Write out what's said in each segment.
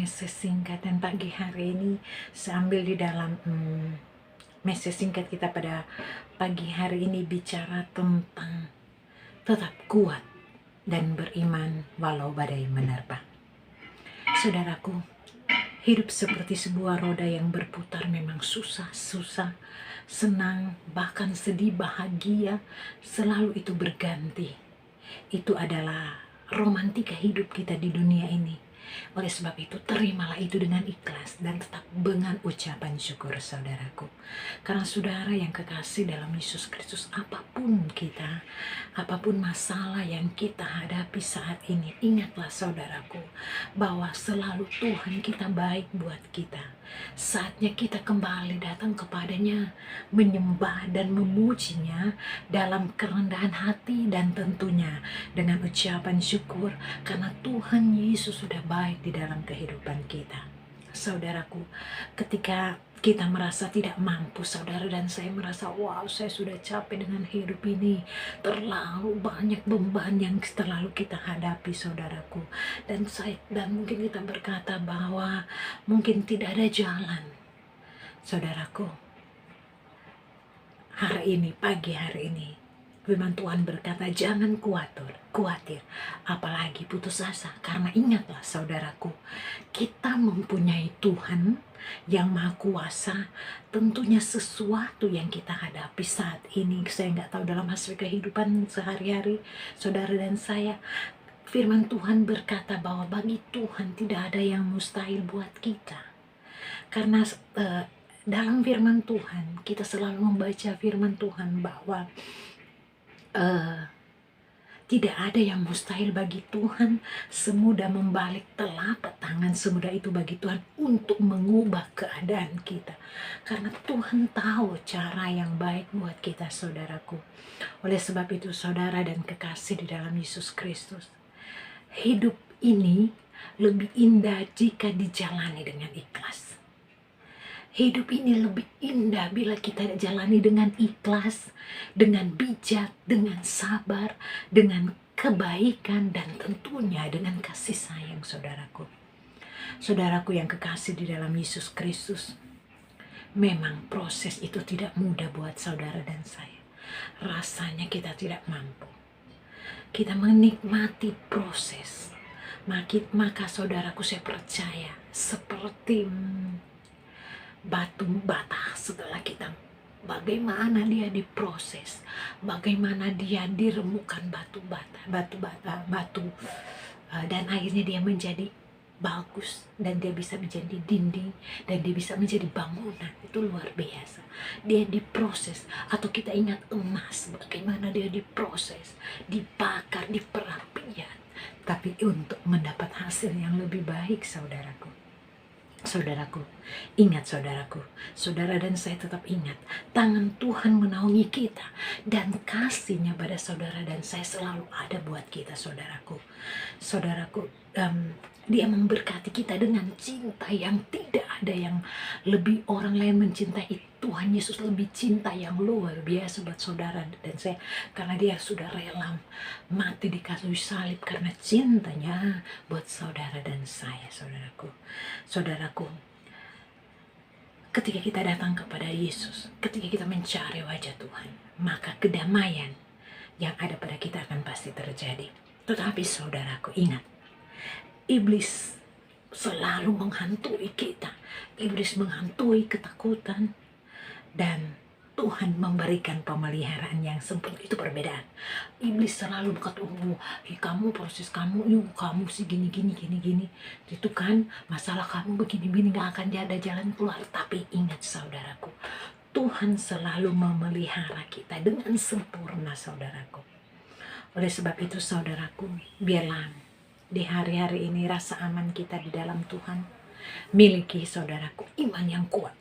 message singkat dan pagi hari ini sambil di dalam message singkat kita pada pagi hari ini bicara tentang tetap kuat dan beriman walau badai menerpa. Saudaraku, hidup seperti sebuah roda yang berputar memang susah, senang, bahkan sedih, bahagia, selalu itu berganti. Itu adalah romantika hidup kita di dunia ini. Oleh sebab itu, terimalah itu dengan ikhlas dan tetap dengan ucapan syukur, saudaraku. Karena saudara yang kekasih dalam Yesus Kristus, apapun kita, apapun masalah yang kita hadapi saat ini, ingatlah saudaraku, bahwa selalu Tuhan kita baik buat kita. Saatnya kita kembali datang kepadanya, menyembah dan memujinya dalam kerendahan hati dan tentunya dengan ucapan syukur karena Tuhan Yesus sudah baik di dalam kehidupan kita. Saudaraku, ketika kita merasa tidak mampu, saudara dan saya merasa, wow, saya sudah capek dengan hidup ini, terlalu banyak beban yang terlalu kita hadapi, saudaraku. Dan mungkin kita berkata bahwa mungkin tidak ada jalan. Saudaraku, hari ini, pagi hari ini, firman Tuhan berkata, jangan khawatir, apalagi putus asa. Karena ingatlah saudaraku, kita mempunyai Tuhan yang Maha Kuasa. Tentunya sesuatu yang kita hadapi saat ini, saya nggak tahu dalam hasil kehidupan sehari-hari saudara dan saya, firman Tuhan berkata bahwa bagi Tuhan tidak ada yang mustahil buat kita. Karena dalam firman Tuhan, kita selalu membaca firman Tuhan bahwa tidak ada yang mustahil bagi Tuhan. Semudah membalik telapak tangan, semudah itu bagi Tuhan untuk mengubah keadaan kita. Karena Tuhan tahu cara yang baik buat kita, saudaraku. Oleh sebab itu, saudara dan kekasih di dalam Yesus Kristus, hidup ini lebih indah jika dijalani dengan ikhlas. Hidup ini lebih indah bila kita jalani dengan ikhlas, dengan bijak, dengan sabar, dengan kebaikan, dan tentunya dengan kasih sayang, saudaraku. Saudaraku yang kekasih di dalam Yesus Kristus, memang proses itu tidak mudah buat saudara dan saya. Rasanya kita tidak mampu. Kita menikmati proses. Maka saudaraku, saya percaya seperti batu bata, setelah kita bagaimana dia diproses, bagaimana dia diremukkan batu dan akhirnya dia menjadi bagus dan dia bisa menjadi dinding dan dia bisa menjadi bangunan. Itu luar biasa. Dia diproses. Atau kita ingat emas, bagaimana dia diproses, dibakar, diperapian, tapi untuk mendapat hasil yang lebih baik, saudaraku. Saudaraku, ingat saudaraku, saudara dan saya tetap ingat, tangan Tuhan menaungi kita dan kasih-Nya pada saudara dan saya selalu ada buat kita, saudaraku. Saudaraku, Dia memberkati kita dengan cinta yang tidak ada yang lebih orang lain mencintai. Tuhan Yesus lebih cinta yang luar biasa buat saudara dan saya, karena Dia sudah rela mati di kayu salib karena cintanya buat saudara dan saya, saudaraku. Saudaraku, ketika kita datang kepada Yesus, ketika kita mencari wajah Tuhan, maka kedamaian yang ada pada kita akan pasti terjadi. Tetapi saudaraku, ingat, iblis selalu menghantui kita. Iblis menghantui ketakutan dan Tuhan memberikan pemeliharaan yang sempurna. Itu perbedaan. Iblis selalu berkata, kamu proses kamu, kamu sih gini. Itu kan masalah kamu begini, gak akan ada jalan keluar. Tapi ingat saudaraku, Tuhan selalu memelihara kita dengan sempurna, saudaraku. Oleh sebab itu, saudaraku, biarlah di hari-hari ini rasa aman kita di dalam Tuhan. Miliki, saudaraku, iman yang kuat.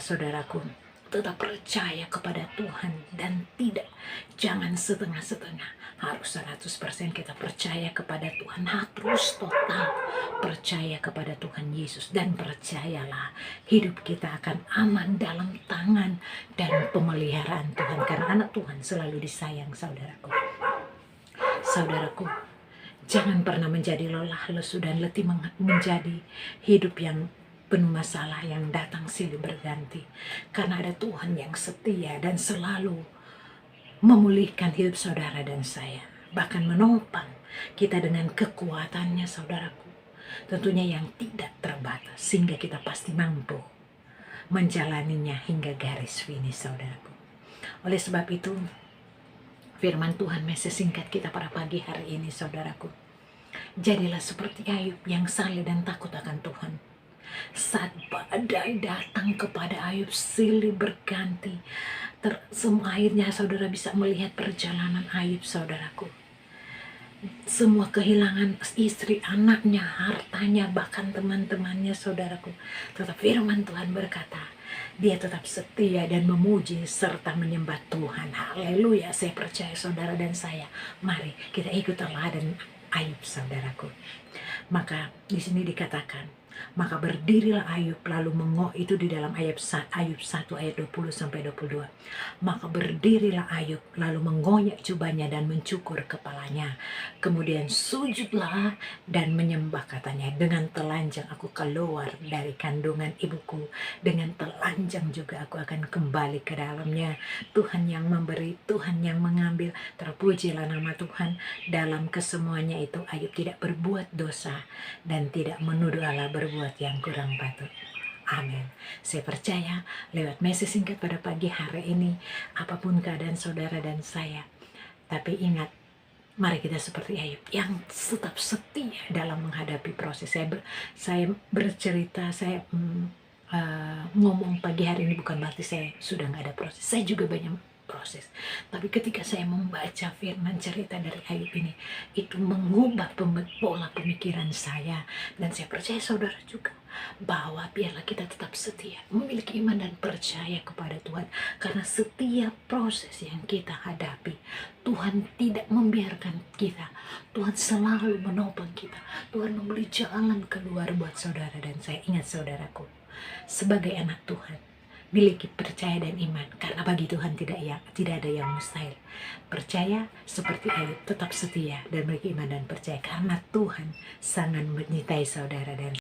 Saudaraku, tetap percaya kepada Tuhan dan jangan setengah-setengah. Harus 100% kita percaya kepada Tuhan, harus total percaya kepada Tuhan Yesus. Dan percayalah, hidup kita akan aman dalam tangan dan pemeliharaan Tuhan. Karena anak Tuhan selalu disayang, saudaraku. Saudaraku, Jangan pernah menjadi lelah, lesu, dan letih menjadi hidup yang penuh masalah yang datang silih berganti. Karena ada Tuhan yang setia dan selalu memulihkan hidup saudara dan saya. Bahkan menopang kita dengan kekuatannya, saudaraku. Tentunya yang tidak terbatas, sehingga kita pasti mampu menjalaninya hingga garis finish, saudaraku. Oleh sebab itu, firman Tuhan mesej singkat kita pada pagi hari ini, saudaraku. Jadilah seperti Ayub yang saleh dan takut akan Tuhan. Saat badai datang kepada Ayub silih berganti, akhirnya saudara bisa melihat perjalanan Ayub, saudaraku. Semua kehilangan istri, anaknya, hartanya, bahkan teman-temannya, saudaraku. Tetap firman Tuhan berkata, dia tetap setia dan memuji serta menyembah Tuhan. Haleluya, saya percaya saudara dan saya. Mari kita ikut teladan Ayub, saudaraku. Maka di sini dikatakan, maka berdirilah Ayub lalu itu di dalam Ayub 1 ayat 20 sampai 22. Maka berdirilah Ayub lalu menggoyak jubahnya dan mencukur kepalanya. Kemudian sujudlah dan menyembah, katanya, dengan telanjang aku keluar dari kandungan ibuku, dengan telanjang juga aku akan kembali ke dalamnya. Tuhan yang memberi, Tuhan yang mengambil, terpujilah nama Tuhan. Dalam kesemuanya itu Ayub tidak berbuat dosa dan tidak menuduh Allah berbuat yang kurang patut. Amin. Saya percaya lewat mesej singkat pada pagi hari ini, apapun keadaan saudara dan saya, tapi ingat, mari kita seperti Ayub yang tetap setia dalam menghadapi proses. Saya bercerita, saya ngomong pagi hari ini bukan berarti saya sudah nggak ada proses. Saya juga banyak proses. Tapi ketika saya membaca firman cerita dari Ayub ini, itu mengubah pola pemikiran saya. Dan saya percaya saudara juga, bahwa biarlah kita tetap setia, memiliki iman dan percaya kepada Tuhan. Karena setiap proses yang kita hadapi, Tuhan tidak membiarkan kita. Tuhan selalu menopang kita. Tuhan memberi jalan keluar buat saudara dan saya. Ingat saudaraku, sebagai anak Tuhan, miliki percaya dan iman, karena bagi Tuhan tidak ada yang mustahil. Percaya seperti Ayub, tetap setia dan memiliki iman dan percaya, karena Tuhan sangat menyertai saudara dan